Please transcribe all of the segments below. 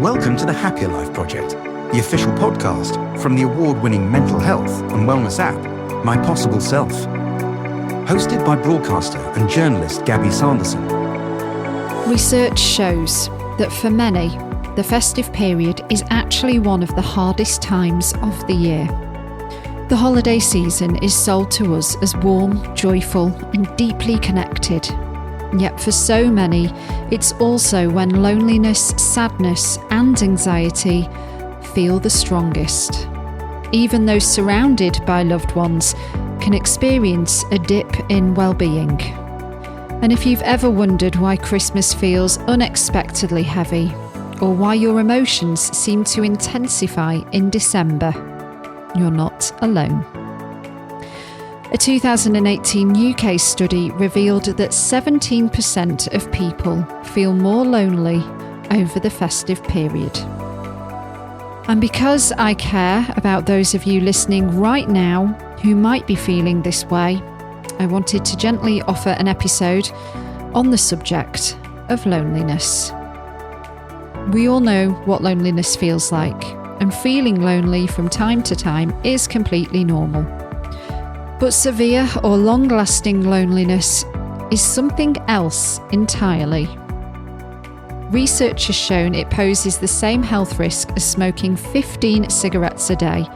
Welcome to the Happier Life Project, the official podcast from the award-winning mental health and wellness app, My Possible Self. Hosted by broadcaster and journalist Gabby Sanderson. Research shows that for many, the festive period is actually one of the hardest times of the year. The holiday season is sold to us as warm, joyful, and deeply connected. Yet for so many, it's also when loneliness, sadness, and anxiety feel the strongest. Even those surrounded by loved ones can experience a dip in well-being. And if you've ever wondered why Christmas feels unexpectedly heavy, or why your emotions seem to intensify in December, you're not alone. A 2018 UK study revealed that 17% of people feel more lonely over the festive period. And because I care about those of you listening right now who might be feeling this way, I wanted to gently offer an episode on the subject of loneliness. We all know what loneliness feels like, and feeling lonely from time to time is completely normal. But severe or long-lasting loneliness is something else entirely. Research has shown it poses the same health risk as smoking 15 cigarettes a day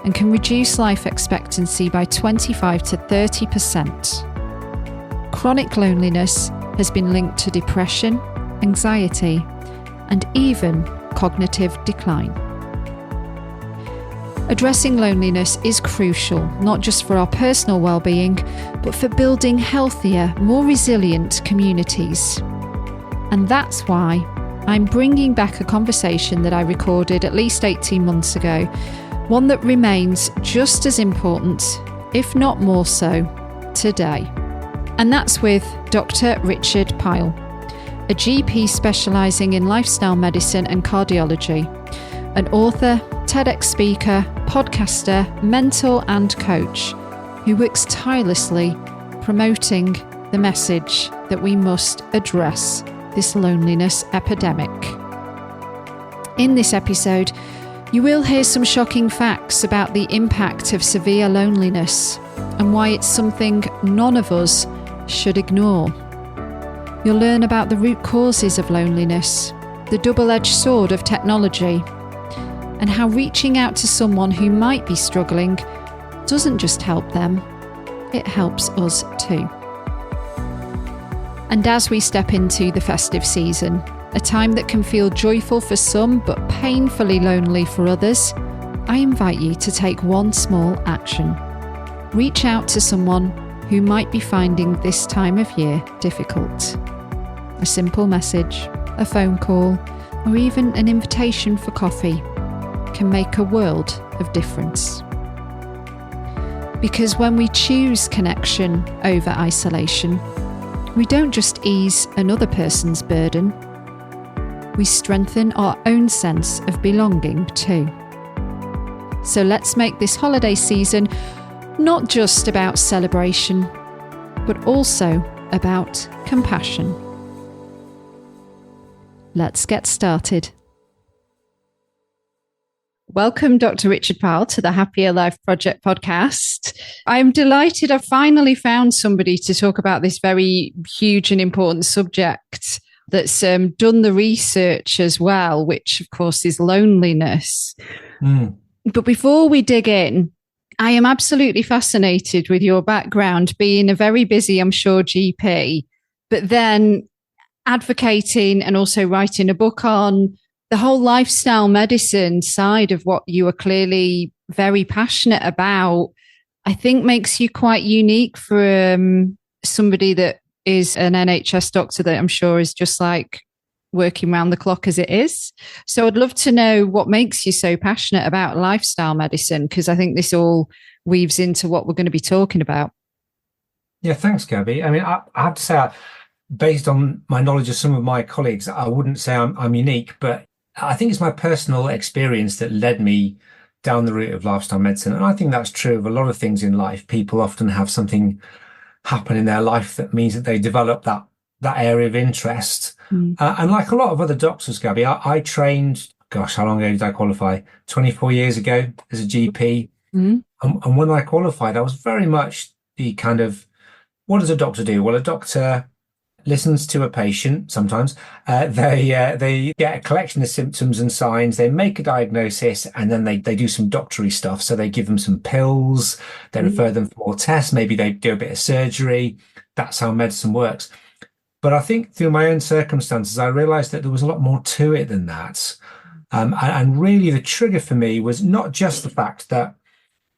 and can reduce life expectancy by 25 to 30%. Chronic loneliness has been linked to depression, anxiety, and even cognitive decline. Addressing loneliness is crucial, not just for our personal well-being, but for building healthier, more resilient communities. And that's why I'm bringing back a conversation that I recorded at least 18 months ago, one that remains just as important, if not more so, today. And that's with Dr. Richard Pyle, a GP specialising in lifestyle medicine and cardiology, an author, TEDx speaker, podcaster, mentor and coach who works tirelessly promoting the message that we must address this loneliness epidemic. In this episode, you will hear some shocking facts about the impact of severe loneliness and why it's something none of us should ignore. You'll learn about the root causes of loneliness, the double-edged sword of technology, and how reaching out to someone who might be struggling doesn't just help them, it helps us too. And as we step into the festive season, a time that can feel joyful for some but painfully lonely for others, I invite you to take one small action. Reach out to someone who might be finding this time of year difficult. A simple message, a phone call, or even an invitation for coffee can make a world of difference. Because when we choose connection over isolation, we don't just ease another person's burden, we strengthen our own sense of belonging too. So let's make this holiday season not just about celebration, but also about compassion. Let's get started. Welcome, Dr. Richard Pyle, to the Happier Life Project podcast. I'm delighted I've finally found somebody to talk about this very huge and important subject that's done the research as well, which of course is loneliness. But before we dig in, I am absolutely fascinated with your background, being a very busy, I'm sure, GP, but then advocating and also writing a book on the whole lifestyle medicine side of what you are clearly very passionate about, I think makes you quite unique for somebody that is an NHS doctor that I'm sure is just like working round the clock as it is. So I'd love to know what makes you so passionate about lifestyle medicine, because I think this all weaves into what we're going to be talking about. Yeah, thanks, Gabby. I mean, I have to say, based on my knowledge of some of my colleagues, I wouldn't say I'm unique, but I think it's my personal experience that led me down the route of lifestyle medicine. And I think that's true of a lot of things in life. People often have something happen in their life that means that they develop that area of interest. And like a lot of other doctors, Gabby, I trained gosh, how long ago did I qualify? 24 years ago as a GP. Mm. And when I qualified, I was very much the kind of, what does a doctor do? Well, a doctor listens to a patient sometimes. They get a collection of symptoms and signs. They make a diagnosis, and then they do some doctory stuff. So they give them some pills. They refer them for more tests. Maybe they do a bit of surgery. That's how medicine works. But I think through my own circumstances, I realized that there was a lot more to it than that. And really the trigger for me was not just the fact that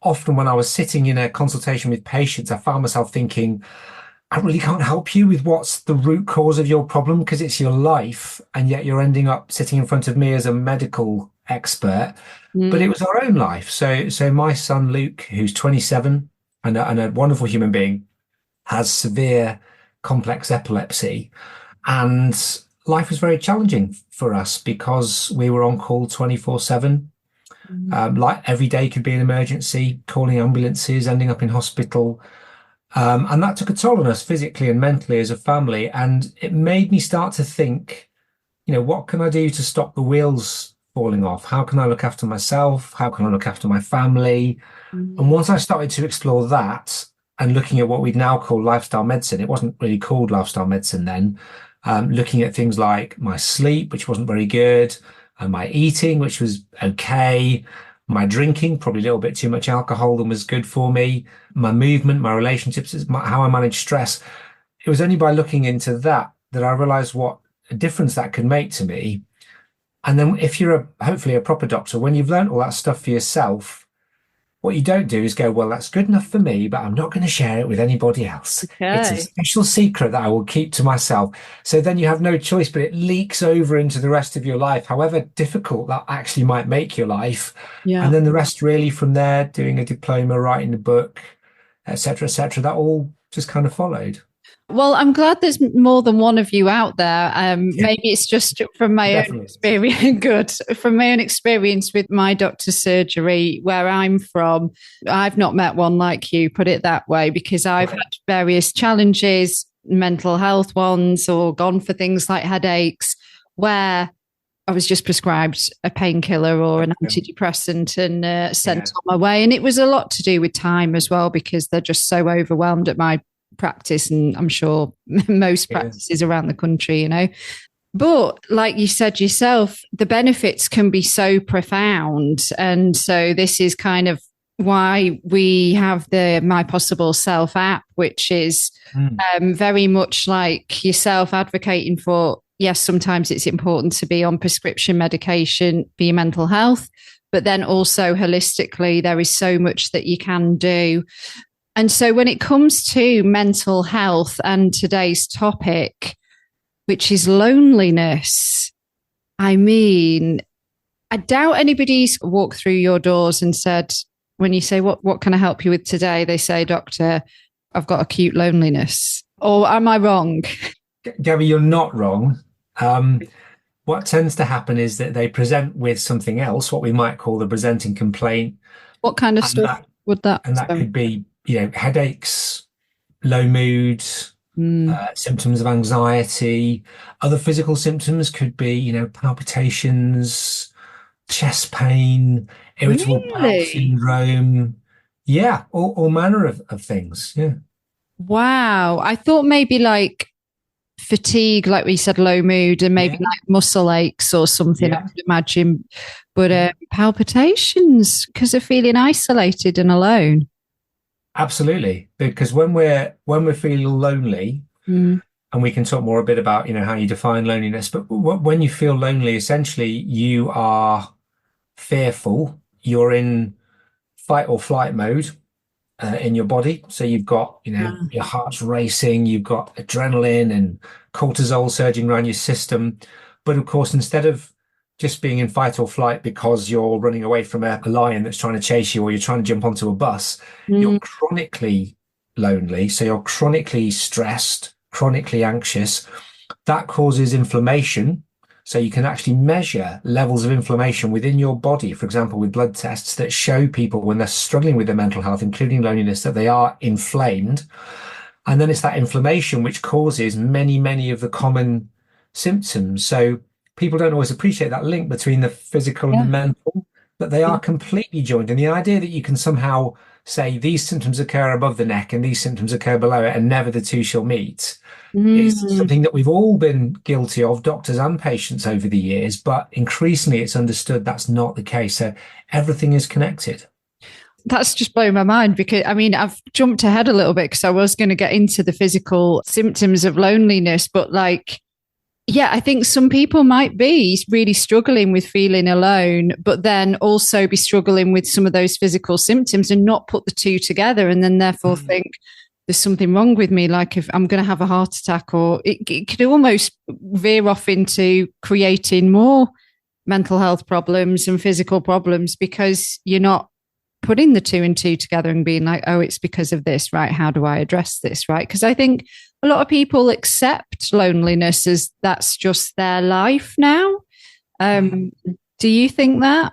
often when I was sitting in a consultation with patients, I found myself thinking, I really can't help you with what's the root cause of your problem because it's your life. And yet you're ending up sitting in front of me as a medical expert, but it was our own life. So my son, Luke, who's 27 and a wonderful human being, has severe complex epilepsy. And life was very challenging for us because we were on call 24/7. Like every day could be an emergency, calling ambulances, ending up in hospital. And that took a toll on us physically and mentally as a family. And it made me start to think, what can I do to stop the wheels falling off? How can I look after myself? How can I look after my family? And once I started to explore that and looking at what we'd now call lifestyle medicine, it wasn't really called lifestyle medicine then, looking at things like my sleep, which wasn't very good, and my eating, which was okay, my drinking, probably a little bit too much alcohol than was good for me, my movement, my relationships, how I manage stress. It was only by looking into that I realized what a difference that could make to me. And then if you're hopefully a proper doctor, when you've learned all that stuff for yourself, what you don't do is go, well, that's good enough for me, but I'm not going to share it with anybody else. Okay. It's a special secret that I will keep to myself. So then you have no choice, but it leaks over into the rest of your life, however difficult that actually might make your life. Yeah. And then the rest really from there, doing a diploma, writing a book, etc., that all just kind of followed. Well, I'm glad there's more than one of you out there. Maybe it's just from my own experience. Good. From my own experience with my doctor's surgery, where I'm from, I've not met one like you, put it that way, because I've had various challenges, mental health ones, or gone for things like headaches, where I was just prescribed a painkiller or an antidepressant and sent on my way. And it was a lot to do with time as well, because they're just so overwhelmed at my practice, and I'm sure most practices around the country, but like you said yourself, the benefits can be so profound. And so this is kind of why we have the My Possible Self app, which is very much like yourself advocating for, yes, sometimes it's important to be on prescription medication for your mental health, but then also holistically, there is so much that you can do. And so when it comes to mental health and today's topic, which is loneliness, I mean, I doubt anybody's walked through your doors and said, when you say, what can I help you with today? They say, doctor, I've got acute loneliness. Or am I wrong? Gabby, you're not wrong. What tends to happen is that they present with something else, what we might call the presenting complaint. What kind of stuff would that? And that could be, headaches, low mood, symptoms of anxiety. Other physical symptoms could be, palpitations, chest pain, irritable bowel syndrome. Yeah, all manner of things. Yeah. Wow. I thought maybe like fatigue, like we said, low mood, and maybe like muscle aches or something, I could imagine. But palpitations because of feeling isolated and alone. Absolutely, because when we're feeling lonely, and we can talk more a bit about how you define loneliness, but when you feel lonely, essentially you are fearful. You're in fight or flight mode in your body. So you've got your heart's racing, you've got adrenaline and cortisol surging around your system. But of course, instead of just being in fight or flight because you're running away from a lion that's trying to chase you, or you're trying to jump onto a bus, you're chronically lonely. So you're chronically stressed, chronically anxious. That causes inflammation. So you can actually measure levels of inflammation within your body, for example, with blood tests that show people when they're struggling with their mental health, including loneliness, that they are inflamed. And then it's that inflammation which causes many, many of the common symptoms. So people don't always appreciate that link between the physical and the Yeah. mental, that they are completely joined. And the idea that you can somehow say these symptoms occur above the neck and these symptoms occur below it and never the two shall meet is Mm. something that we've all been guilty of, doctors and patients over the years, but increasingly it's understood that's not the case. So everything is connected. That's just blowing my mind because I mean, I've jumped ahead a little bit because I was going to get into the physical symptoms of loneliness, but like, yeah, I think some people might be really struggling with feeling alone, but then also be struggling with some of those physical symptoms and not put the two together and then therefore think there's something wrong with me, like if I'm going to have a heart attack, or it could almost veer off into creating more mental health problems and physical problems because you're not putting the two and two together and being like, oh, it's because of this, right? How do I address this, right? Because I think a lot of people accept loneliness as that's just their life now. Do you think that?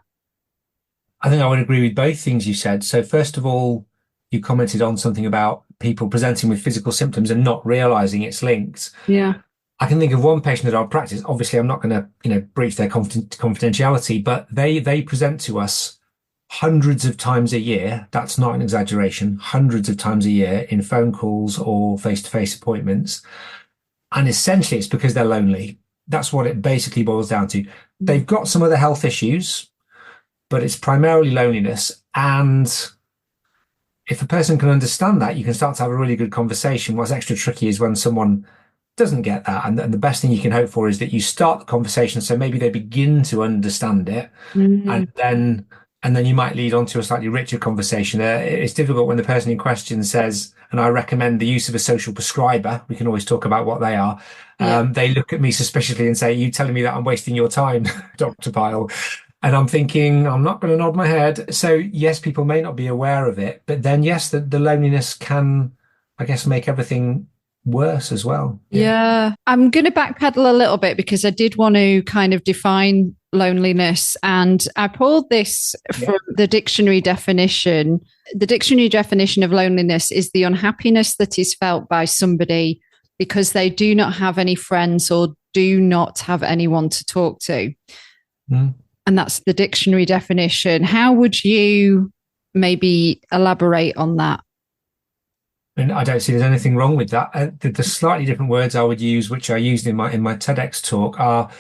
I think I would agree with both things you said. So first of all, you commented on something about people presenting with physical symptoms and not realizing it's linked. Yeah. I can think of one patient that I'll practice. Obviously, I'm not going to, breach their confidentiality, but they present to us hundreds of times a year. That's not an exaggeration. Hundreds of times a year in phone calls or face-to-face appointments. And essentially it's because they're lonely. That's what it basically boils down to. They've got some other health issues, but it's primarily loneliness. And if a person can understand that, you can start to have a really good conversation. What's extra tricky is when someone doesn't get that. And the best thing you can hope for is that you start the conversation. So maybe they begin to understand it. And then you might lead on to a slightly richer conversation. It's difficult when the person in question says, and I recommend the use of a social prescriber. We can always talk about what they are. They look at me suspiciously and say, you telling me that I'm wasting your time, Dr. Pyle? And I'm thinking, I'm not going to nod my head. So yes, people may not be aware of it, but then yes, the loneliness can, I guess, make everything worse as well. Yeah. I'm going to backpedal a little bit because I did want to kind of define loneliness. And I pulled this from the dictionary definition. The dictionary definition of loneliness is the unhappiness that is felt by somebody because they do not have any friends or do not have anyone to talk to. And that's the dictionary definition. How would you maybe elaborate on that? And I don't see there's anything wrong with that. The slightly different words I would use, which I used in my TEDx talk, are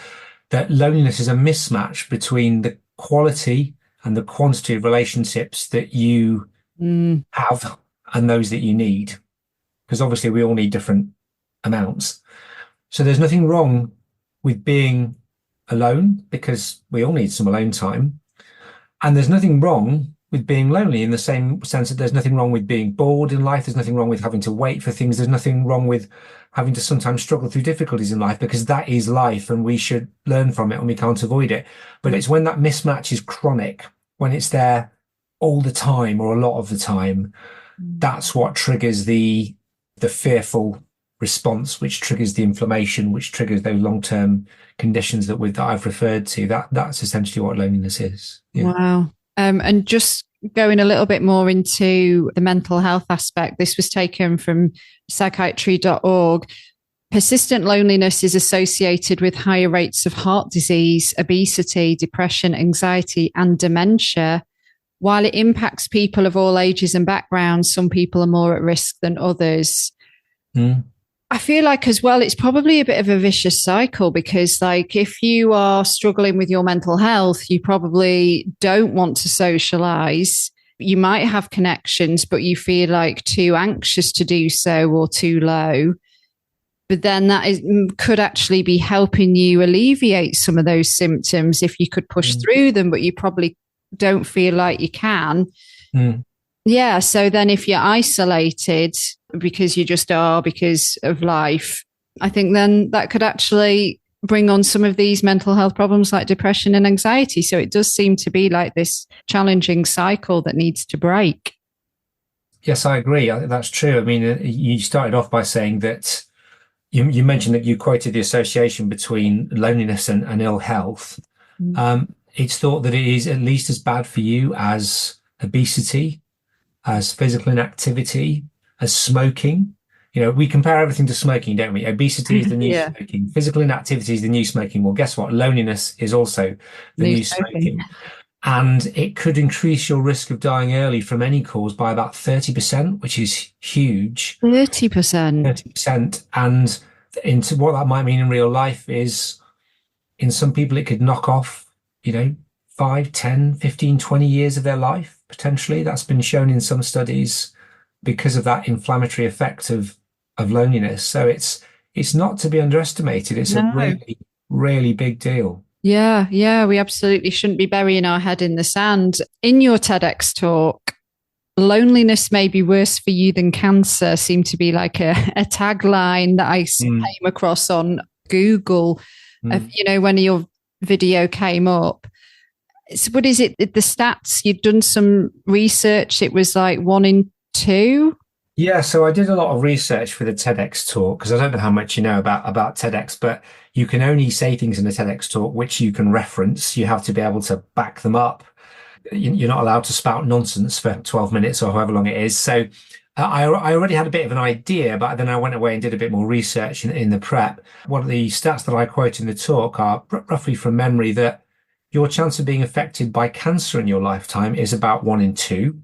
that loneliness is a mismatch between the quality and the quantity of relationships that you have and those that you need. Because obviously we all need different amounts. So there's nothing wrong with being alone because we all need some alone time. And there's nothing wrong with being lonely in the same sense that there's nothing wrong with being bored in life. There's nothing wrong with having to wait for things. There's nothing wrong with having to sometimes struggle through difficulties in life because that is life and we should learn from it and we can't avoid it. But it's when that mismatch is chronic, when it's there all the time or a lot of the time, that's what triggers the fearful response, which triggers the inflammation, which triggers those long-term conditions that I've referred to. That's essentially what loneliness is. Yeah. Wow. And just going a little bit more into the mental health aspect, this was taken from psychiatry.org. Persistent loneliness is associated with higher rates of heart disease, obesity, depression, anxiety, and dementia. While it impacts people of all ages and backgrounds, some people are more at risk than others. I feel like as well, it's probably a bit of a vicious cycle because like if you are struggling with your mental health, you probably don't want to socialize. You might have connections, but you feel like too anxious to do so or too low. But then could actually be helping you alleviate some of those symptoms if you could push through them, but you probably don't feel like you can. Yeah. So then if you're isolated because you just are because of life, I think then that could actually bring on some of these mental health problems like depression and anxiety. So it does seem to be like this challenging cycle that needs to break. Yes, I agree. I think that's true. I mean, you started off by saying that you mentioned that you quoted the association between loneliness and ill health. It's thought that it is at least as bad for you as obesity, as physical inactivity, as smoking. we compare everything to smoking, don't we? Obesity is the new Yeah. smoking. Physical inactivity is the new smoking. Well, guess what? Loneliness is also the New new smoking. smoking. And it could increase your risk of dying early from any cause by about 30%, which is huge. 30%. 30%. And into what that might mean in real life is, in some people, it could knock off, 5, 10, 15, 20 years of their life, potentially. That's been shown in some studies because of that inflammatory effect of loneliness. So it's not to be underestimated. It's a No. really, really big deal. Yeah, yeah, we absolutely shouldn't be burying our head in the sand. In your TEDx talk, loneliness may be worse for you than cancer seemed to be like a tagline that I Mm, came across on Google, mm. when your video came up. So what is it? The stats, you'd done some research. It was like 1 in 2. Yeah, so I did a lot of research for the TEDx talk because I don't know how much you know about TEDx, but you can only say things in a TEDx talk which you can reference. You have to be able to back them up. You're not allowed to spout nonsense for 12 minutes or however long it is. So I already had a bit of an idea, but then I went away and did a bit more research in the prep. One of the stats that I quote in the talk are roughly from memory that your chance of being affected by cancer in your lifetime is about 1 in 2.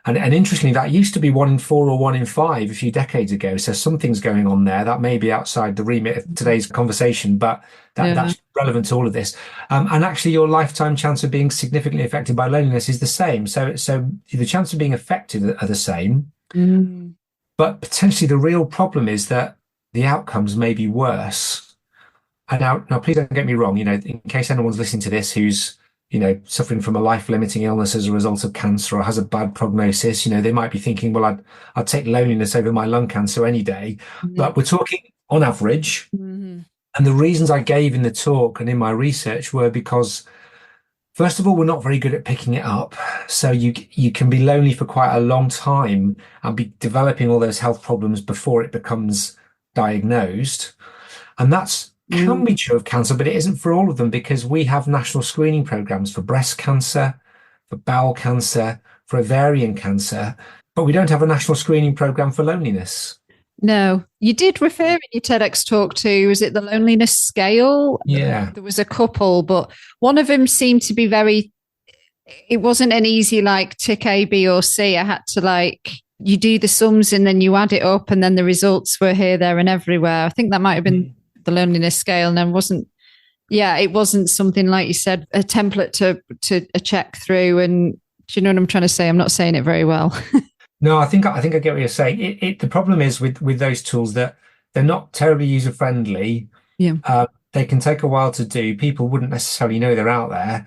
And interestingly, that used to be 1 in 4 or 1 in 5 a few decades ago. So something's going on there. That may be outside the remit of today's conversation, but Yeah. that's relevant to all of this. And actually, your lifetime chance of being significantly affected by loneliness is the same. So the chance of being affected are the same, Mm. but potentially the real problem is that the outcomes may be worse. And now, please don't get me wrong. In case anyone's listening to this who's suffering from a life-limiting illness as a result of cancer or has a bad prognosis, they might be thinking, well, I'd take loneliness over my lung cancer any day. Mm. But we're talking on average. Mhm. And the reasons I gave in the talk and in my research were because, first of all, we're not very good at picking it up. So you can be lonely for quite a long time and be developing all those health problems before it becomes diagnosed. And that's can be true of cancer, but it isn't for all of them because we have national screening programs for breast cancer, for bowel cancer, for ovarian cancer, but we don't have a national screening program for loneliness. No, you did refer in your TEDx talk to, was it the loneliness scale? Yeah. There was a couple, but one of them seemed to be it wasn't an easy like tick A, B, or C. I had to you do the sums and then you add it up and then the results were here, there, and everywhere. I think that might have been the loneliness scale, and then it wasn't something like you said, a template to a check through. And do you know what I'm trying to say? I'm not saying it very well. No, I think I get what you're saying. The problem is with those tools that they're not terribly user friendly. Yeah. They can take a while to do. People wouldn't necessarily know they're out there.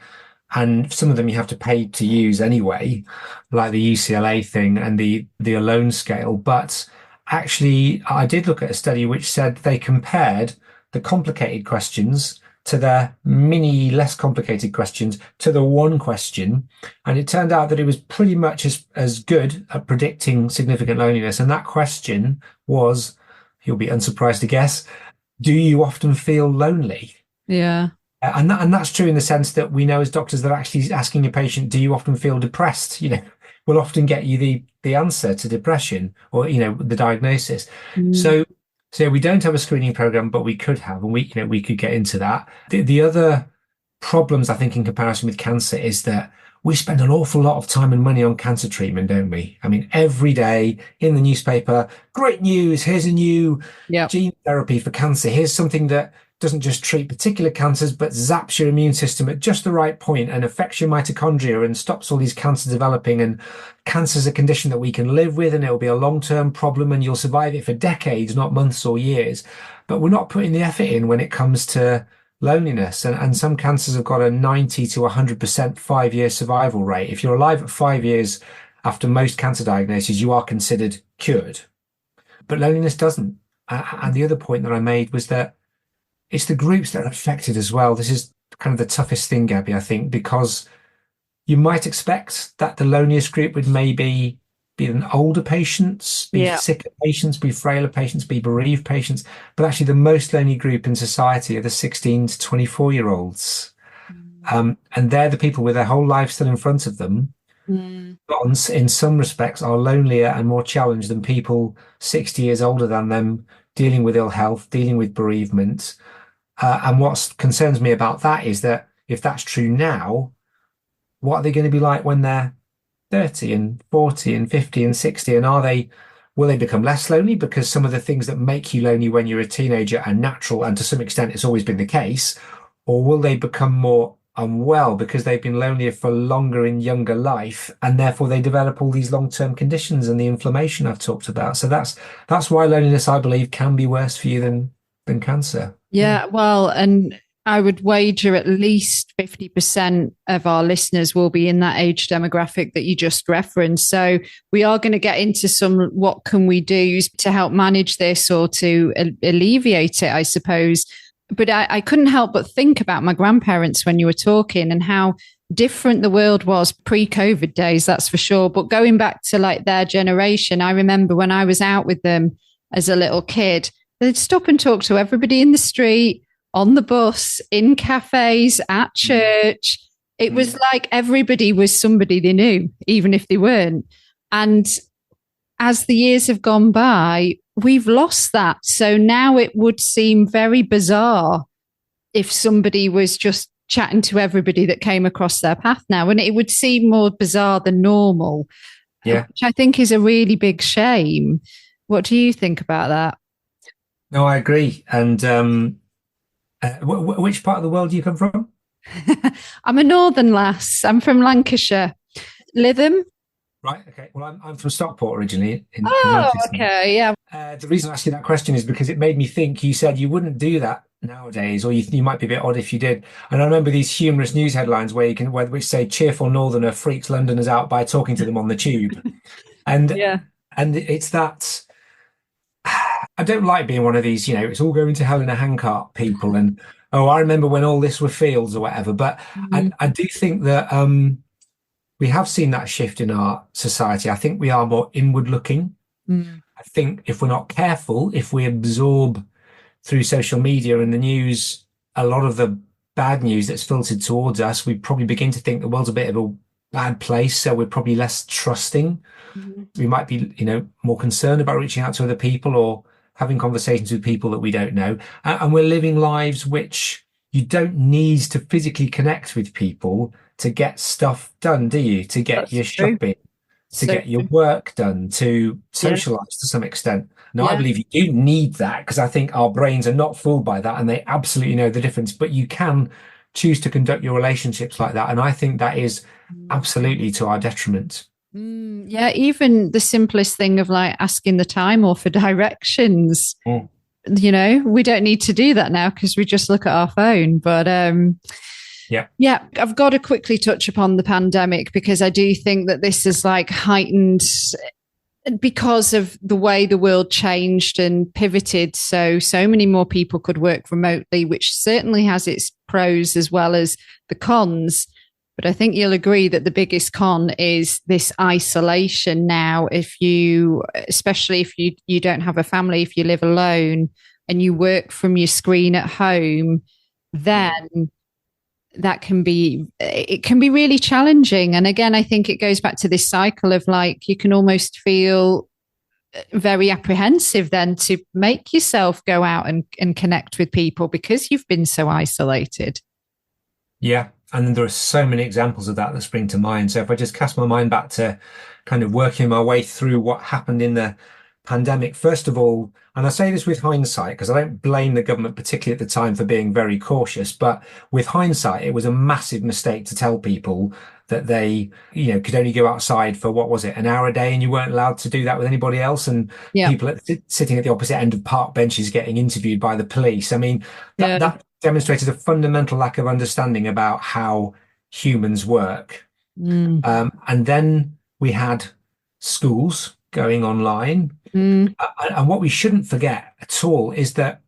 And some of them you have to pay to use anyway, like the UCLA thing and the alone scale. But actually, I did look at a study which said they compared the complicated questions to the mini, less complicated questions to the one question. And it turned out that it was pretty much as good at predicting significant loneliness. And that question was, you'll be unsurprised to guess, do you often feel lonely? Yeah. And that's true in the sense that we know as doctors that actually asking a patient, do you often feel depressed? Will often get you the answer to depression or, the diagnosis. So we don't have a screening program, but we could have, and we could get into that. The other problems, I think, in comparison with cancer is that we spend an awful lot of time and money on cancer treatment, don't we? I mean, every day in the newspaper, great news, here's a new gene therapy for cancer. Here's something that doesn't just treat particular cancers, but zaps your immune system at just the right point and affects your mitochondria and stops all these cancers developing. And cancer is a condition that we can live with, and it'll be a long-term problem, and you'll survive it for decades, not months or years. But we're not putting the effort in when it comes to loneliness. And some cancers have got a 90 to 100% 5-year survival rate. If you're alive at 5 years after most cancer diagnoses, you are considered cured. But loneliness doesn't. And the other point that I made was that it's the groups that are affected as well. This is kind of the toughest thing, Gabby, I think, because you might expect that the loneliest group would maybe be an older patients, be sicker patients, be frailer patients, be bereaved patients. But actually the most lonely group in society are the 16 to 24-year-olds. And they're the people with their whole life still in front of them. Mm. but in some respects are lonelier and more challenged than people 60 years older than them, dealing with ill health, dealing with bereavement. And what concerns me about that is that if that's true now, what are they going to be like when they're 30 and 40 and 50 and 60? And will they become less lonely because some of the things that make you lonely when you're a teenager are natural, and to some extent it's always been the case? Or will they become more unwell because they've been lonelier for longer in younger life, and therefore they develop all these long-term conditions and the inflammation I've talked about? So that's why loneliness, I believe, can be worse for you than cancer. Yeah, well, and I would wager at least 50% of our listeners will be in that age demographic that you just referenced. So we are going to get into some what can we do to help manage this or to alleviate it, I suppose. But I couldn't help but think about my grandparents when you were talking and how different the world was pre-COVID days, that's for sure. But going back to like their generation, I remember when I was out with them as a little kid, they'd stop and talk to everybody in the street, on the bus, in cafes, at church. It was like everybody was somebody they knew, even if they weren't. And as the years have gone by, we've lost that. So now it would seem very bizarre if somebody was just chatting to everybody that came across their path now. And it would seem more bizarre than normal, which I think is a really big shame. What do you think about that? No, I agree. And which part of the world do you come from? I'm a northern lass. I'm from Lancashire. Lytham. Right. Okay. Well, I'm from Stockport originally. In Manchester. Okay. Yeah. The reason I asked you that question is because it made me think. You said you wouldn't do that nowadays, or you might be a bit odd if you did. And I remember these humorous news headlines which say cheerful northerner freaks Londoners out by talking to them on the tube. And and it's that. I don't like being one of these, it's all going to hell in a handcart people. And, I remember when all this were fields or whatever. But I do think that we have seen that shift in our society. I think we are more inward looking. I think if we're not careful, if we absorb through social media and the news, a lot of the bad news that's filtered towards us, we probably begin to think the world's a bit of a bad place. So we're probably less trusting. We might be, more concerned about reaching out to other people or having conversations with people that we don't know. And we're living lives which you don't need to physically connect with people to get stuff done, do you? To get That's your true. shopping, to get your work done, to socialize to some extent. Now, I believe you do need that because I think our brains are not fooled by that and they absolutely know the difference. But you can choose to conduct your relationships like that. And I think that is absolutely to our detriment. Yeah, even the simplest thing of like asking the time or for directions. We don't need to do that now because we just look at our phone. But I've got to quickly touch upon the pandemic because I do think that this is like heightened because of the way the world changed and pivoted. So many more people could work remotely, which certainly has its pros as well as the cons. But I think you'll agree that the biggest con is this isolation now. Especially if you don't have a family, if you live alone and you work from your screen at home, then it can be really challenging. And again, I think it goes back to this cycle of like, you can almost feel very apprehensive then to make yourself go out and connect with people because you've been so isolated. Yeah. And there are so many examples of that spring to mind. So if I just cast my mind back to kind of working my way through what happened in the pandemic, first of all, and I say this with hindsight, because I don't blame the government, particularly at the time, for being very cautious. But with hindsight, it was a massive mistake to tell people that they, could only go outside for, what was it, an hour a day, and you weren't allowed to do that with anybody else. And people sitting at the opposite end of park benches getting interviewed by the police. I mean, that demonstrated a fundamental lack of understanding about how humans work. And then we had schools going online. And what we shouldn't forget at all is that,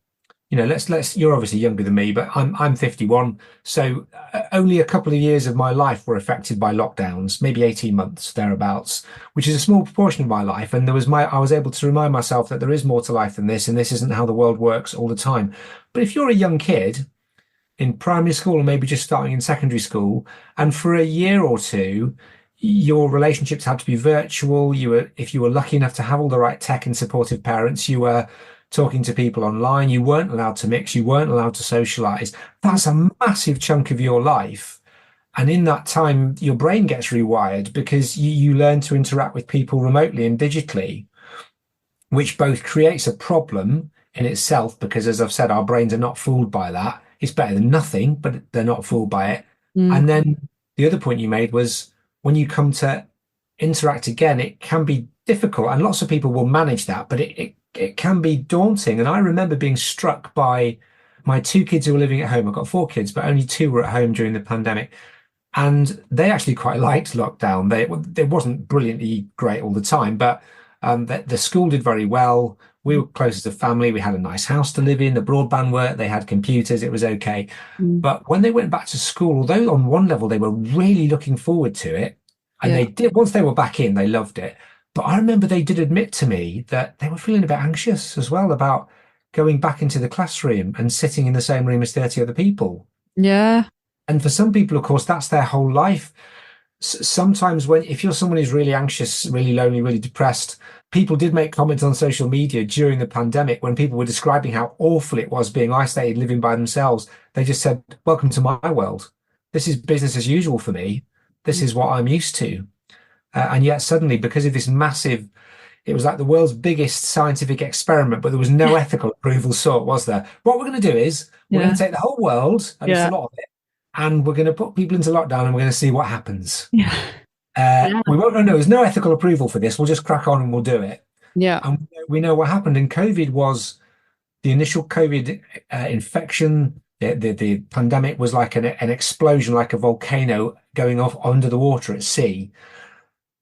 you're obviously younger than me, but I'm 51. So only a couple of years of my life were affected by lockdowns, maybe 18 months thereabouts, which is a small proportion of my life. And I was able to remind myself that there is more to life than this, and this isn't how the world works all the time. But if you're a young kid in primary school or maybe just starting in secondary school, and for a year or two, your relationships had to be virtual. If you were lucky enough to have all the right tech and supportive parents, you were talking to people online. You weren't allowed to mix. You weren't allowed to socialize. That's a massive chunk of your life. And in that time, your brain gets rewired because you learn to interact with people remotely and digitally, which both creates a problem in itself, because as I've said, our brains are not fooled by that. It's better than nothing, but they're not fooled by it. And then the other point you made was when you come to interact again, it can be difficult, and lots of people will manage that, but it can be daunting. And I remember being struck by my two kids who were living at home. I've got four kids, but only two were at home during the pandemic. And they actually quite liked lockdown. It wasn't brilliantly great all the time, but the school did very well. We were close as a family. We had a nice house to live in. The broadband worked. They had computers. It was okay. But when they went back to school, although on one level they were really looking forward to it, and they did, once they were back in, they loved it. But I remember they did admit to me that they were feeling a bit anxious as well about going back into the classroom and sitting in the same room as 30 other people. Yeah. And for some people, of course, that's their whole life. Sometimes if you're someone who's really anxious, really lonely, really depressed, people did make comments on social media during the pandemic when people were describing how awful it was being isolated, living by themselves. They just said, welcome to my world. This is business as usual for me. This is what I'm used to. And yet suddenly, because of this massive, it was like the world's biggest scientific experiment, but there was no ethical approval sought, was there? What we're going to do is we're going to take the whole world, and it's a lot of it, and we're going to put people into lockdown and we're going to see what happens. We won't know. There's no ethical approval for this. We'll just crack on and we'll do it. And we know what happened. And COVID was the initial COVID infection. The pandemic was like an explosion, like a volcano going off under the water at sea.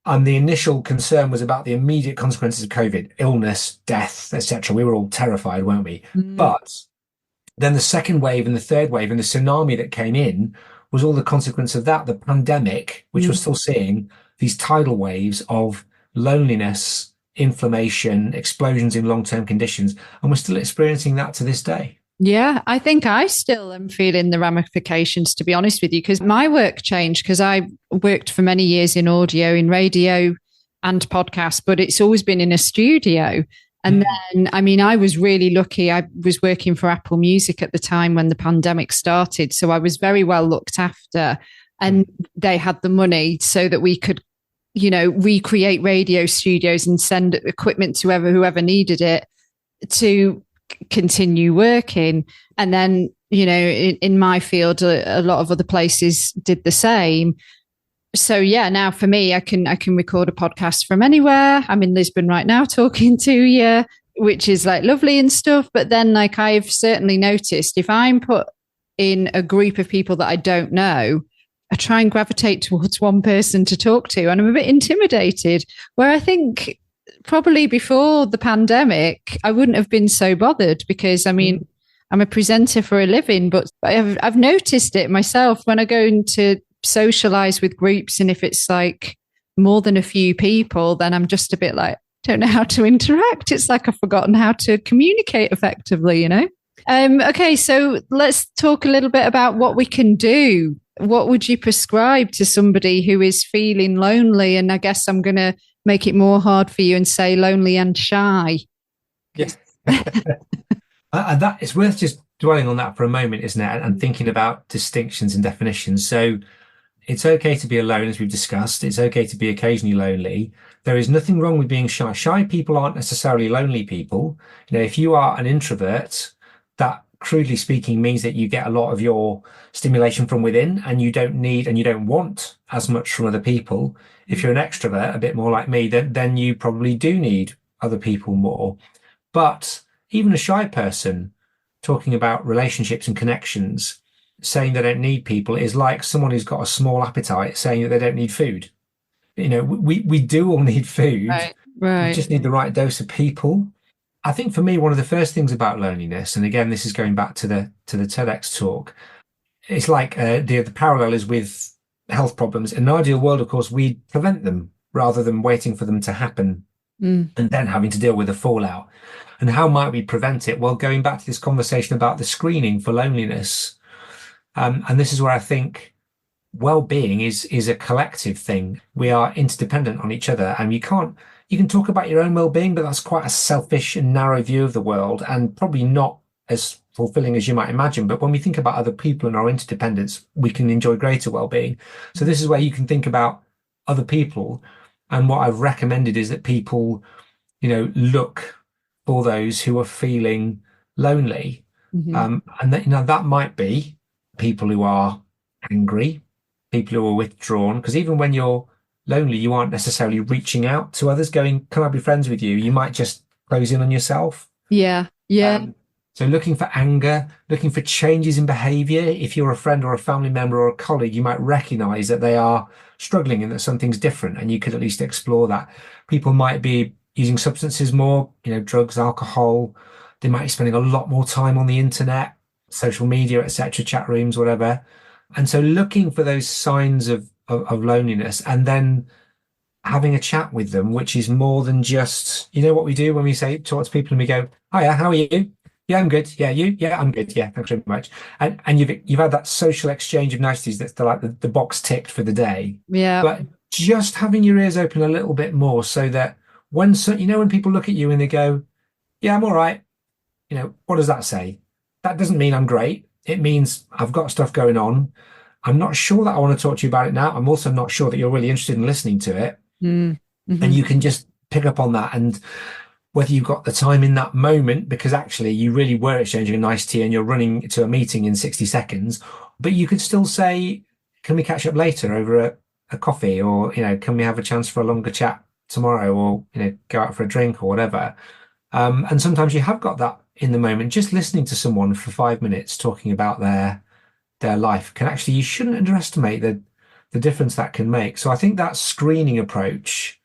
And the initial concern was about the immediate consequences of COVID, illness, death, etc. We were all terrified, weren't we? But then the second wave and the third wave and the tsunami that came in was all the consequence of that, the pandemic, which we're still seeing these tidal waves of loneliness, inflammation, explosions in long-term conditions. And we're still experiencing that to this day. Yeah, I think I still am feeling the ramifications, to be honest with you, because my work changed, because I worked for many years in audio, in radio and podcasts, but it's always been in a studio. And then, I mean, I was really lucky. I was working for Apple Music at the time when the pandemic started. So I was very well looked after, and they had the money so that we could, recreate radio studios and send equipment to whoever needed it to continue working. And then, in my field, a lot of other places did the same. So yeah, now for me, I can record a podcast from anywhere. I'm in Lisbon right now talking to you, which is like lovely and stuff. But then, like, I've certainly noticed if I'm put in a group of people that I don't know, I try and gravitate towards one person to talk to, and I'm a bit intimidated. Where I think probably before the pandemic, I wouldn't have been so bothered, because I mean, I'm a presenter for a living, but I've noticed it myself when I go into socialize with groups, and if it's like more than a few people, then I'm just a bit like, don't know how to interact. It's like I've forgotten how to communicate effectively, Okay, so let's talk a little bit about what we can do. What would you prescribe to somebody who is feeling lonely? And I guess I'm going to make it more hard for you and say lonely and shy. Yes. That it's worth just dwelling on that for a moment, isn't it? And thinking about distinctions and definitions. So it's okay to be alone, as we've discussed. It's okay to be occasionally lonely. There is nothing wrong with being shy. Shy people aren't necessarily lonely people. If you are an introvert, that crudely speaking means that you get a lot of your stimulation from within, and you don't need and you don't want as much from other people. If you're an extrovert, a bit more like me, then you probably do need other people more. But even a shy person talking about relationships and connections, saying they don't need people, is like someone who's got a small appetite saying that they don't need food. We do all need food. Right. We just need the right dose of people. I think for me, one of the first things about loneliness, and again, this is going back to the TEDx talk, it's like the parallel is with health problems. In an ideal world, of course, we prevent them rather than waiting for them to happen and then having to deal with the fallout. And how might we prevent it? Well, going back to this conversation about the screening for loneliness, and this is where I think well-being is a collective thing. We are interdependent on each other, and you can talk about your own well-being, but that's quite a selfish and narrow view of the world, and probably not as fulfilling as you might imagine. But when we think about other people and our interdependence, we can enjoy greater well-being. So this is where you can think about other people. And what I've recommended is that people, look for those who are feeling lonely. And that, that might be people who are angry, people who are withdrawn, because even when you're lonely, you aren't necessarily reaching out to others going, can I be friends with you? You might just close in on yourself. Yeah. So looking for anger, looking for changes in behavior. If you're a friend or a family member or a colleague, you might recognize that they are struggling and that something's different, and you could at least explore that. People might be using substances more, drugs, alcohol. They might be spending a lot more time on the internet, social media, etc., chat rooms, whatever. And so looking for those signs of loneliness, and then having a chat with them, which is more than just, what we do when we talk to people and we go, hiya, how are you? Yeah, I'm good. Yeah, you? Yeah, I'm good. Yeah, thanks very much. And you've had that social exchange of niceties that's the box ticked for the day. Yeah. But just having your ears open a little bit more, so that when people look at you and they go, yeah, I'm all right. What does that say? That doesn't mean I'm great. It means I've got stuff going on. I'm not sure that I want to talk to you about it now. I'm also not sure that you're really interested in listening to it. Mm-hmm. And you can just pick up on that, and whether you've got the time in that moment, because actually you really were exchanging a nice tea and you're running to a meeting in 60 seconds, but you could still say, can we catch up later over a coffee, or, can we have a chance for a longer chat tomorrow, or, go out for a drink or whatever. And sometimes you have got that in the moment. Just listening to someone for 5 minutes talking about their life can actually, you shouldn't underestimate the difference that can make. So I think that screening approach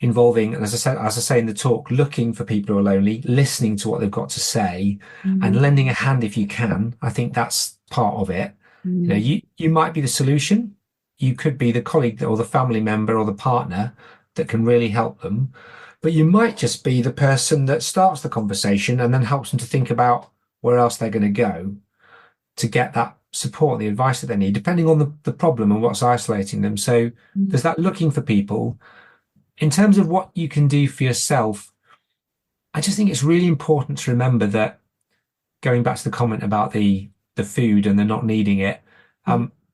involving, and as I say in the talk, looking for people who are lonely, listening to what they've got to say, and lending a hand if you can. I think that's part of it. You might be the solution. You could be the colleague or the family member or the partner that can really help them. But you might just be the person that starts the conversation and then helps them to think about where else they're going to go to get that support, the advice that they need, depending on the problem and what's isolating them. So there's that looking for people. In terms of what you can do for yourself, I just think it's really important to remember that, going back to the comment about the food and the not needing it,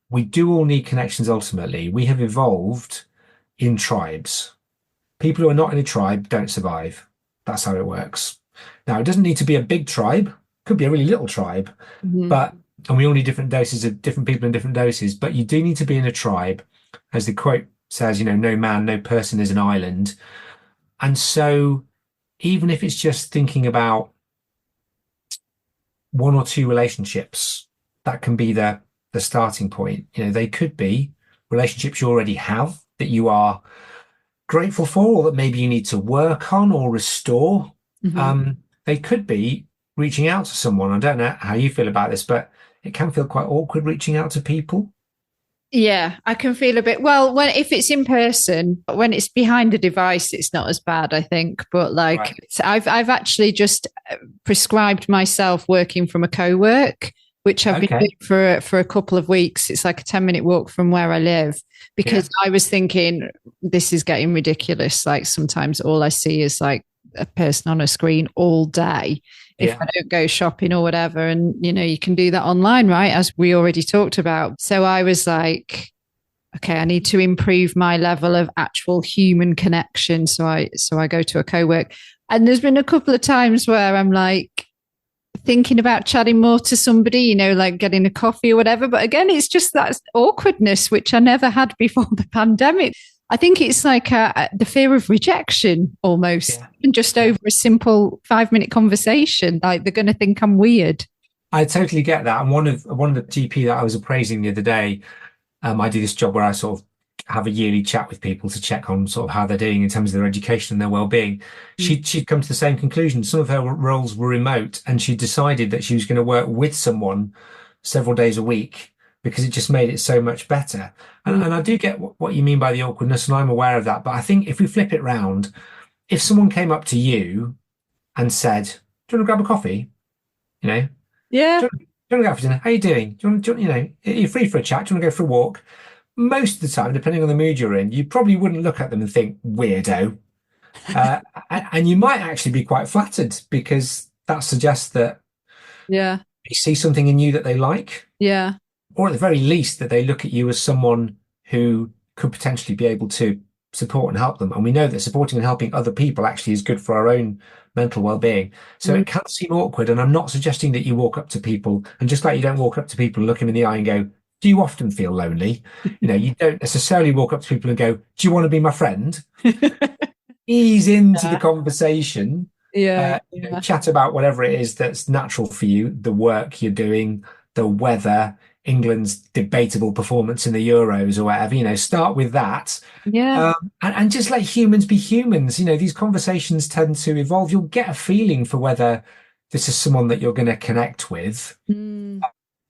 we do all need connections ultimately. We have evolved in tribes. People who are not in a tribe don't survive. That's how it works. Now, it doesn't need to be a big tribe. It could be a really little tribe, and we all need different doses of different people in different doses, but you do need to be in a tribe. As the quote says, no man, no person is an island. And so even if it's just thinking about one or two relationships, that can be the starting point. They could be relationships you already have that you are grateful for, or that maybe you need to work on or restore. They could be reaching out to someone. I don't know how you feel about this, but it can feel quite awkward reaching out to people. Yeah, I can feel a bit, if it's in person, when it's behind a device, it's not as bad, I think. But Right. I've actually just prescribed myself working from a co-work, which I've been doing for a couple of weeks. It's like a 10-minute walk from where I live, because I was thinking, this is getting ridiculous. Like, sometimes all I see is like a person on a screen all day. If I don't go shopping or whatever. And, you can do that online, right? As we already talked about. So I was like, okay, I need to improve my level of actual human connection. So I go to a co-work, and there's been a couple of times where I'm like thinking about chatting more to somebody, like getting a coffee or whatever. But again, it's just that awkwardness, which I never had before the pandemic. I think it's like the fear of rejection almost, and just over a simple 5-minute conversation. Like, they're going to think I'm weird. I totally get that. And one of the GP that I was appraising the other day, I do this job where I sort of have a yearly chat with people to check on sort of how they're doing in terms of their education and their well-being. She'd come to the same conclusion. Some of her roles were remote, and she decided that she was going to work with someone several days a week, because it just made it so much better. And I do get what you mean by the awkwardness, and I'm aware of that. But I think if we flip it round, if someone came up to you and said, do you want to grab a coffee? Yeah. you want to go out for dinner? How you doing? Are you free for a chat? Do you want to go for a walk? Most of the time, depending on the mood you're in, you probably wouldn't look at them and think, weirdo. Uh, and you might actually be quite flattered because that suggests that Yeah. they see something in you that they like, Yeah. or at the very least, that they look at you as someone who could potentially be able to support and help them. And we know that supporting and helping other people actually is good for our own mental well-being. So Mm. it can seem awkward. And I'm not suggesting that you walk up to people and just like you don't walk up to people and look them in the eye and go, do you often feel lonely? You don't necessarily walk up to people and go, do you want to be my friend? Ease into the Yeah. conversation, Yeah. Yeah. chat about whatever it is that's natural for you, the work you're doing, the weather, England's debatable performance in the Euros or whatever, start with that. Yeah. And just let humans be humans. These conversations tend to evolve. You'll get a feeling for whether this is someone that you're going to connect with. Mm.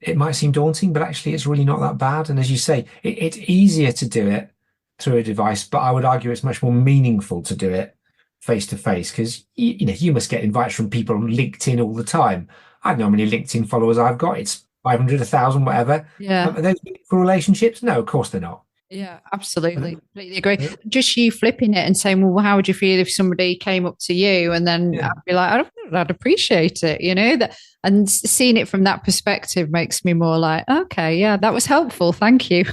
It might seem daunting, but actually it's really not that bad. And as you say, it's easier to do it through a device, but I would argue it's much more meaningful to do it face to face because you must get invites from people on LinkedIn all the time. I don't know how many LinkedIn followers I've got. It's 500, 1,000, whatever. Yeah. Are those for relationships? No, of course they're not. Yeah, absolutely. Completely agree. Just you flipping it and saying, well, how would you feel if somebody came up to you? And then Yeah. I'd be like, I don't know, I'd appreciate it, that, and seeing it from that perspective makes me more like, okay, yeah, that was helpful. Thank you.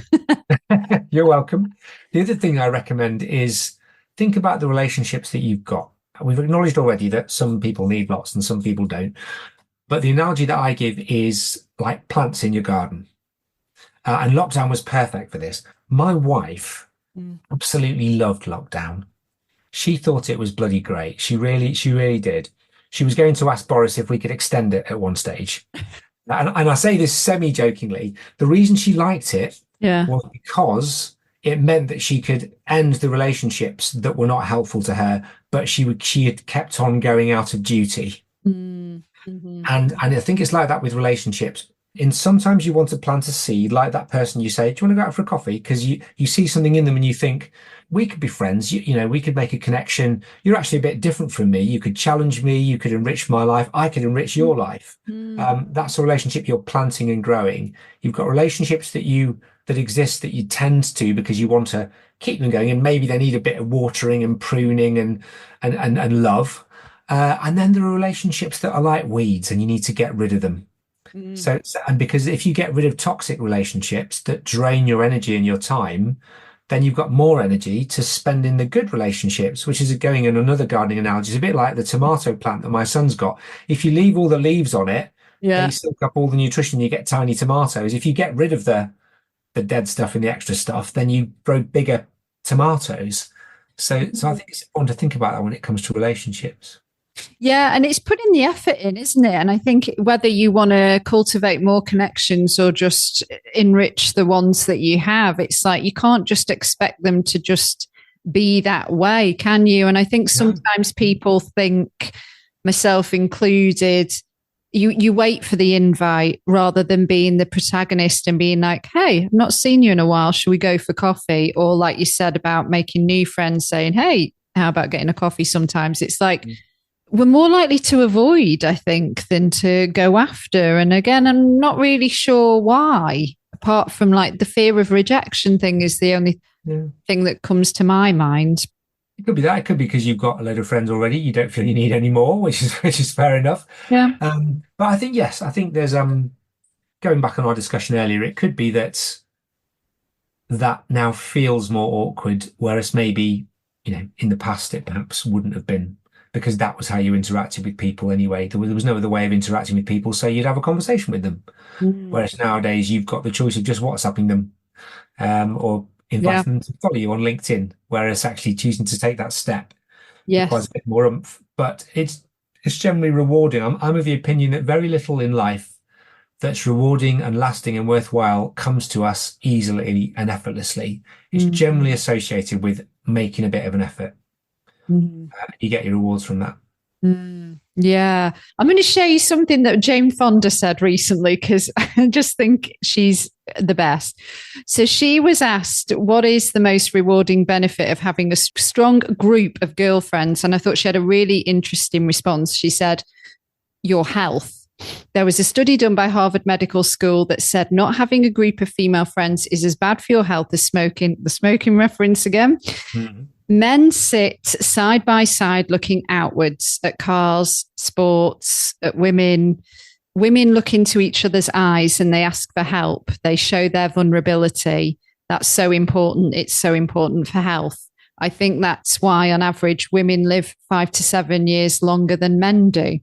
You're welcome. The other thing I recommend is think about the relationships that you've got. We've acknowledged already that some people need lots and some people don't. But the analogy that I give is like plants in your garden. And lockdown was perfect for this. My wife absolutely loved lockdown. She thought it was bloody great. She really did. She was going to ask Boris if we could extend it at one stage. And I say this semi-jokingly. The reason she liked it Yeah. was because it meant that she could end the relationships that were not helpful to her, but she had kept on going out of duty. Mm-hmm. And I think it's like that with relationships. And sometimes you want to plant a seed, like that person you say, do you want to go out for a coffee? Because you see something in them and you think, we could be friends, we could make a connection. You're actually a bit different from me. You could challenge me, you could enrich my life, I could enrich your life. That's a relationship you're planting and growing. You've got relationships that exist that you tend to because you want to keep them going, and maybe they need a bit of watering and pruning and love. And then there are relationships that are like weeds and you need to get rid of them. And because if you get rid of toxic relationships that drain your energy and your time, then you've got more energy to spend in the good relationships, which is going in another gardening analogy. It's a bit like the tomato plant that my son's got. If you leave all the leaves on it, they soak up all the nutrition, you get tiny tomatoes. If you get rid of the dead stuff and the extra stuff, then you grow bigger tomatoes. So I think it's important to think about that when it comes to relationships. Yeah, and it's putting the effort in, isn't it? And I think whether you want to cultivate more connections or just enrich the ones that you have, it's like you can't just expect them to just be that way, can you? And I think sometimes people think, myself included, you wait for the invite rather than being the protagonist and being like, hey, I've not seen you in a while. Should we go for coffee? Or like you said about making new friends, saying, hey, how about getting a coffee sometimes? It's like, we're more likely to avoid, I think, than to go after. And again, I'm not really sure why, apart from like the fear of rejection thing is the only thing that comes to my mind. It could be that. It could be because you've got a load of friends already. You don't feel you need any more, which is fair enough. Yeah. But I think, yes, I think there's going back on our discussion earlier, it could be that now feels more awkward, whereas maybe, in the past it perhaps wouldn't have been, because that was how you interacted with people anyway. There was no other way of interacting with people, so you'd have a conversation with them. Whereas nowadays you've got the choice of just WhatsApping them or inviting them to follow you on LinkedIn, whereas actually choosing to take that step requires a bit more oomph. But it's generally rewarding. I'm of the opinion that very little in life that's rewarding and lasting and worthwhile comes to us easily and effortlessly. It's generally associated with making a bit of an effort. You get your rewards from that. Yeah. I'm going to show you something that Jane Fonda said recently because I just think she's the best. So she was asked, what is the most rewarding benefit of having a strong group of girlfriends? And I thought she had a really interesting response. She said, your health. There was a study done by Harvard Medical School that said not having a group of female friends is as bad for your health as smoking. The smoking reference again. Mm-hmm. Men sit side by side looking outwards at cars, sports, at women. Women look into each other's eyes and they ask for help. They show their vulnerability. That's so important. It's so important for health. I think that's why, on average, women live 5 to 7 years longer than men do.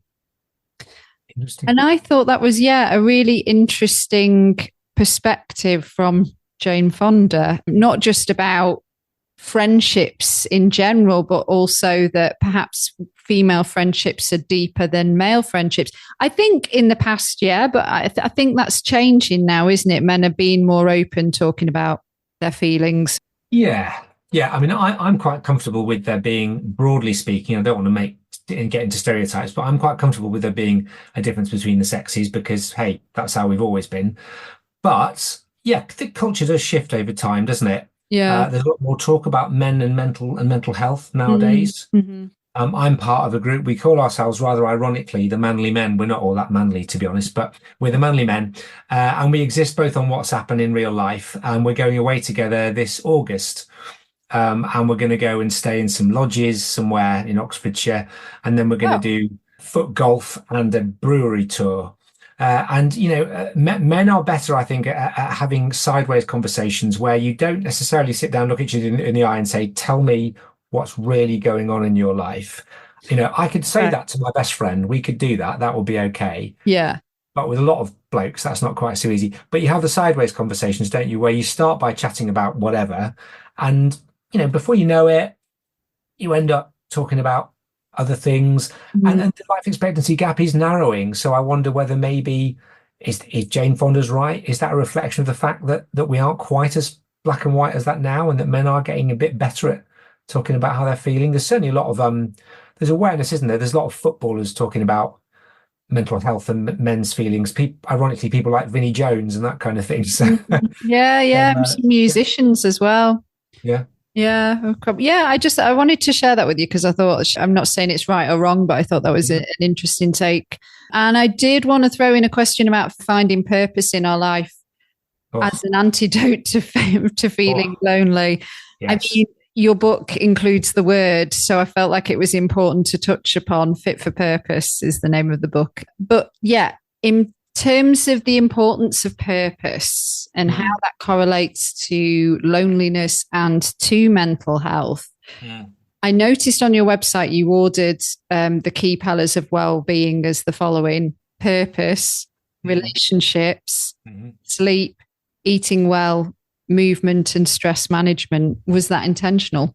And I thought that was, a really interesting perspective from Jane Fonda, not just about friendships in general, but also that perhaps female friendships are deeper than male friendships. I think in the past, but I think that's changing now, isn't it? Men are being more open, talking about their feelings. Yeah. I mean, I'm quite comfortable with there being, broadly speaking, I don't want to get into stereotypes, but I'm quite comfortable with there being a difference between the sexes because, hey, that's how we've always been. But yeah, the culture does shift over time, doesn't it? Yeah. There's a lot more talk about men and mental health nowadays. Mm-hmm. I'm part of a group. We call ourselves, rather ironically, the Manly Men. We're not all that manly, to be honest, but we're the Manly Men. And we exist both on WhatsApp and in real life. And we're going away together this August. And we're going to go and stay in some lodges somewhere in Oxfordshire. And then we're going to do foot golf and a brewery tour. Men are better, I think, at having sideways conversations where you don't necessarily sit down, look at you in the eye and say, tell me what's really going on in your life. I could say that to my best friend. We could do that. That would be okay. Yeah. But with a lot of blokes, that's not quite so easy. But you have the sideways conversations, don't you, where you start by chatting about whatever. And, before you know it, you end up talking about other things. Mm-hmm. And the life expectancy gap is narrowing. So I wonder whether maybe, is Jane Fonda's right? Is that a reflection of the fact that we aren't quite as black and white as that now, and that men are getting a bit better at talking about how they're feeling? There's certainly a lot of, there's awareness, isn't there? There's a lot of footballers talking about mental health and men's feelings. Ironically, people like Vinnie Jones and that kind of thing. So, some musicians as well. Yeah. I wanted to share that with you because I thought, I'm not saying it's right or wrong, but I thought that was an interesting take. And I did want to throw in a question about finding purpose in our life as an antidote to feeling lonely. Yes. I mean, your book includes the word, so I felt like it was important to touch upon. Fit for Purpose is the name of the book. But in terms of the importance of purpose and how that correlates to loneliness and to mental health, I noticed on your website you ordered the key pillars of well-being as the following: purpose, relationships, sleep, eating well, movement, and stress management. Was that intentional?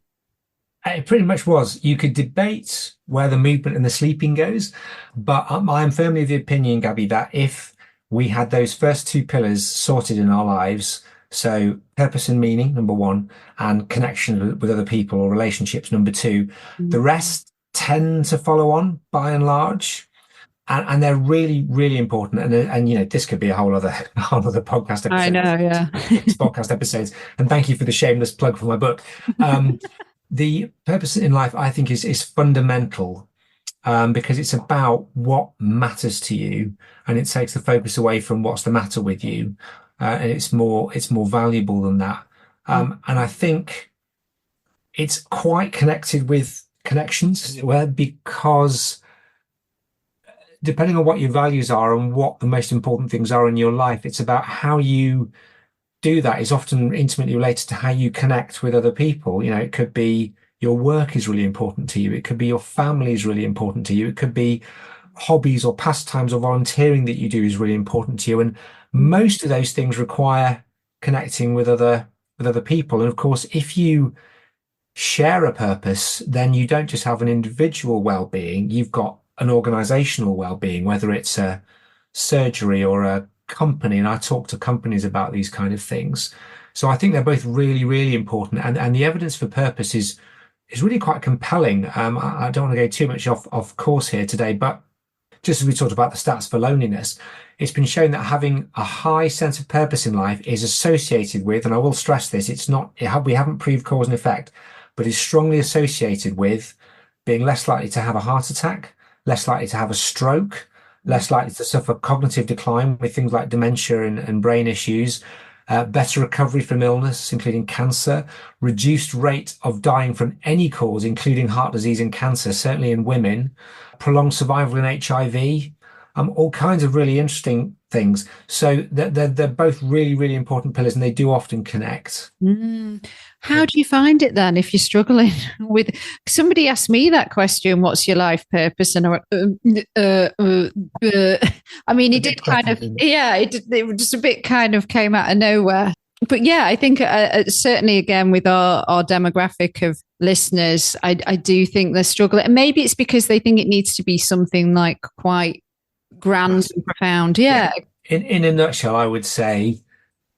It pretty much was. You could debate where the movement and the sleeping goes, but I'm firmly of the opinion, Gabby, that if we had those first two pillars sorted in our lives, so purpose and meaning, number one, and connection with other people or relationships, number two, the rest tend to follow on by and large. And they're really, really important. And this could be a whole other podcast episode. I know, yeah. Podcast episodes. And thank you for the shameless plug for my book. The purpose in life, I think, is fundamental because it's about what matters to you, and it takes the focus away from what's the matter with you, and it's more valuable than that. And I think it's quite connected with connections, as it were, because depending on what your values are and what the most important things are in your life, it's about how you do that is often intimately related to how you connect with other people. It could be your work is really important to you. It could be your family is really important to you. It could be hobbies or pastimes or volunteering that you do is really important to you. And most of those things require connecting with other people. And of course, if you share a purpose, then you don't just have an individual well-being, you've got an organizational well-being, whether it's a surgery or a company. And I talk to companies about these kind of things. So I think they're both really, really important. And the evidence for purpose is really quite compelling. I don't want to go too much off course here today, but just as we talked about the stats for loneliness, it's been shown that having a high sense of purpose in life is associated with, and I will stress this, we haven't proved cause and effect, but is strongly associated with being less likely to have a heart attack, less likely to have a stroke, less likely to suffer cognitive decline with things like dementia and brain issues, better recovery from illness, including cancer, reduced rate of dying from any cause, including heart disease and cancer, certainly in women, prolonged survival in HIV, all kinds of really interesting things. So they're both really, really important pillars, and they do often connect. How do you find it then if you're struggling with? Somebody asked me that question, what's your life purpose? And I went, I mean, it did kind of, yeah, it just a bit kind of came out of nowhere. But yeah, I think certainly again with our demographic of listeners, I do think they're struggling. And maybe it's because they think it needs to be something like quite grand and profound. Yeah. In a nutshell, I would say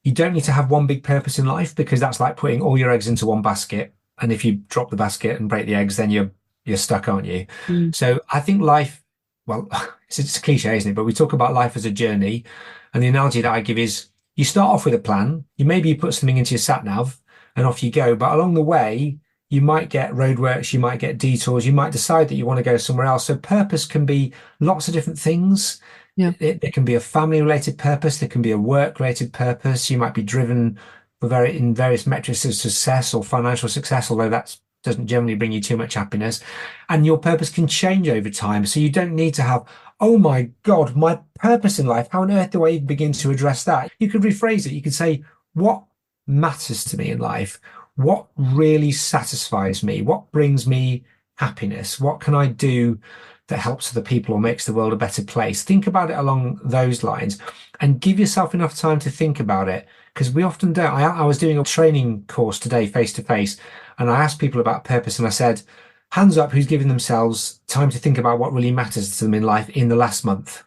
you don't need to have one big purpose in life, because that's like putting all your eggs into one basket. And if you drop the basket and break the eggs, then you're stuck, aren't you? So I think life, well, it's a cliche, isn't it? But we talk about life as a journey. And the analogy that I give is you start off with a plan. You put something into your sat nav and off you go. But along the way, you might get roadworks, you might get detours, you might decide that you want to go somewhere else. So purpose can be lots of different things. Yeah. There can be a family-related purpose. There can be a work-related purpose. You might be driven in various metrics of success or financial success, although that doesn't generally bring you too much happiness. And your purpose can change over time. So you don't need to have, oh my God, my purpose in life. How on earth do I even begin to address that? You could rephrase it. You could say, what matters to me in life? What really satisfies me? What brings me happiness? What can I do that helps other people or makes the world a better place? Think about it along those lines and give yourself enough time to think about it, because we often don't. I was doing a training course today, face to face, and I asked people about purpose, and I said, hands up who's given themselves time to think about what really matters to them in life in the last month.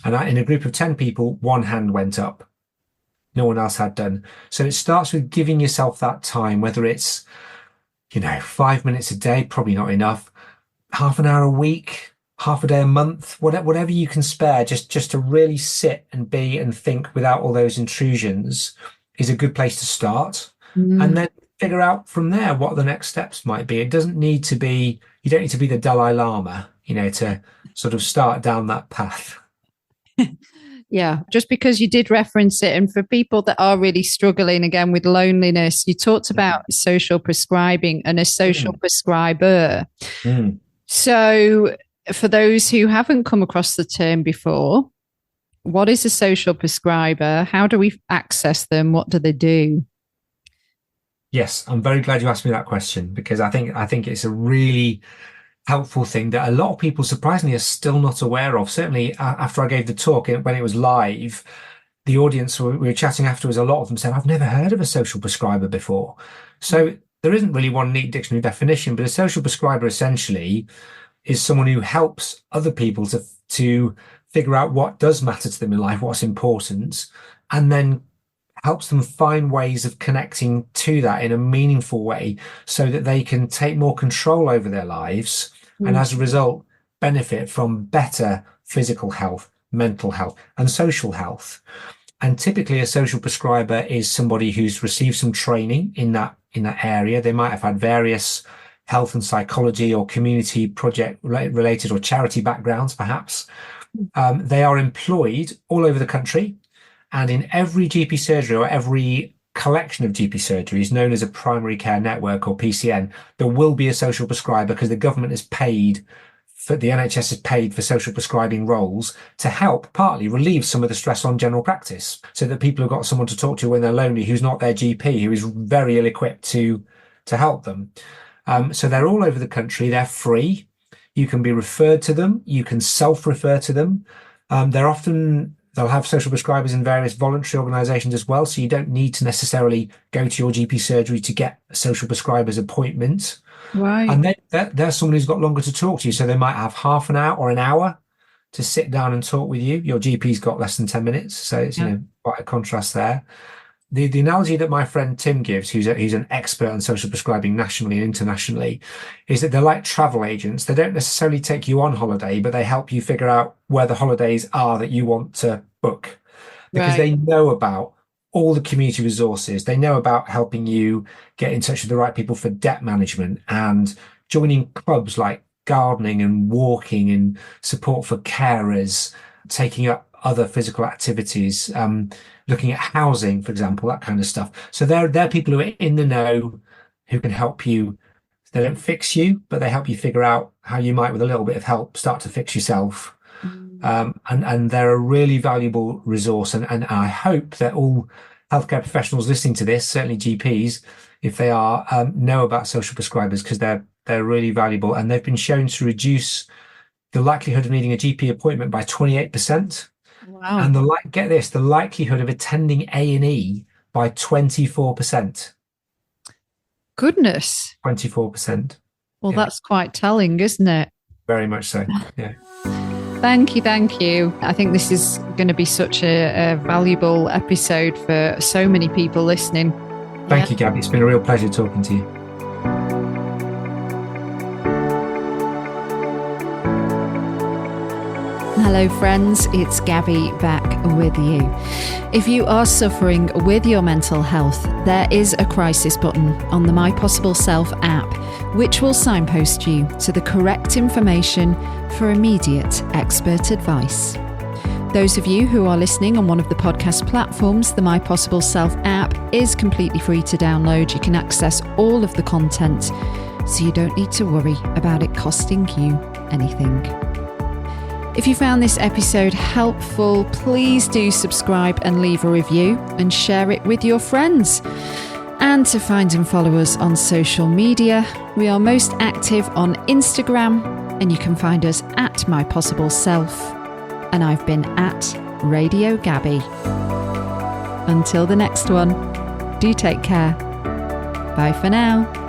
And in a group of 10 people, one hand went up. No one else had done. So it starts with giving yourself that time, whether it's, 5 minutes a day, probably not enough, half an hour a week, half a day a month, whatever you can spare, just to really sit and be and think without all those intrusions is a good place to start. And then figure out from there what the next steps might be. You don't need to be the Dalai Lama, to sort of start down that path. Yeah, just because you did reference it. And for people that are really struggling again with loneliness, you talked about social prescribing and a social prescriber. So for those who haven't come across the term before, what is a social prescriber? How do we access them? What do they do? Yes, I'm very glad you asked me that question, because I think it's a really helpful thing that a lot of people surprisingly are still not aware of. Certainly after I gave the talk, when it was live, the audience, we were chatting afterwards, a lot of them said, I've never heard of a social prescriber before. So there isn't really one neat dictionary definition, but a social prescriber essentially is someone who helps other people to figure out what does matter to them in life, what's important, and then helps them find ways of connecting to that in a meaningful way so that they can take more control over their lives and as a result benefit from better physical health, mental health and social health. And typically a social prescriber is somebody who's received some training in that area. They might have had various health and psychology or community project related or charity backgrounds, perhaps. They are employed all over the country. And in every GP surgery or every collection of GP surgeries known as a primary care network or PCN, there will be a social prescriber, because the government has paid for, the NHS has paid for social prescribing roles to help partly relieve some of the stress on general practice, so that people have got someone to talk to when they're lonely who's not their GP, who is very ill equipped to help them. So they're all over the country. They're free. You can be referred to them. You can self-refer to them. They'll have social prescribers in various voluntary organisations as well. So you don't need to necessarily go to your GP surgery to get a social prescriber's appointment. Right. And they're someone who's got longer to talk to you. So they might have half an hour or an hour to sit down and talk with you. Your GP's got less than 10 minutes. So it's, quite a contrast there. The analogy that my friend Tim gives, who's an expert on social prescribing nationally and internationally, is that they're like travel agents. They don't necessarily take you on holiday, but they help you figure out where the holidays are that you want to book, because they know about all the community resources. They know about helping you get in touch with the right people for debt management and joining clubs like gardening and walking and support for carers taking up other physical activities, looking at housing, for example, that kind of stuff. So they're people who are in the know, who can help you. They don't fix you, but they help you figure out how you might, with a little bit of help, start to fix yourself. And they're a really valuable resource. And I hope that all healthcare professionals listening to this, certainly GPs, if they are, know about social prescribers, because they're really valuable, and they've been shown to reduce the likelihood of needing a GP appointment by 28%. Wow. And get this, the likelihood of attending A&E by 24%. Goodness. 24%. Well, that's quite telling, isn't it? Very much so. Yeah. Thank you. I think this is going to be such a valuable episode for so many people listening. Thank you, Gabby. It's been a real pleasure talking to you. Hello friends, it's Gabby back with you. If you are suffering with your mental health, there is a crisis button on the My Possible Self app, which will signpost you to the correct information for immediate expert advice. Those of you who are listening on one of the podcast platforms, the My Possible Self app is completely free to download. You can access all of the content, so you don't need to worry about it costing you anything. If you found this episode helpful, please do subscribe and leave a review and share it with your friends. And to find and follow us on social media, we are most active on Instagram, and you can find us at My Possible Self. And I've been at Radio Gabby. Until the next one, do take care. Bye for now.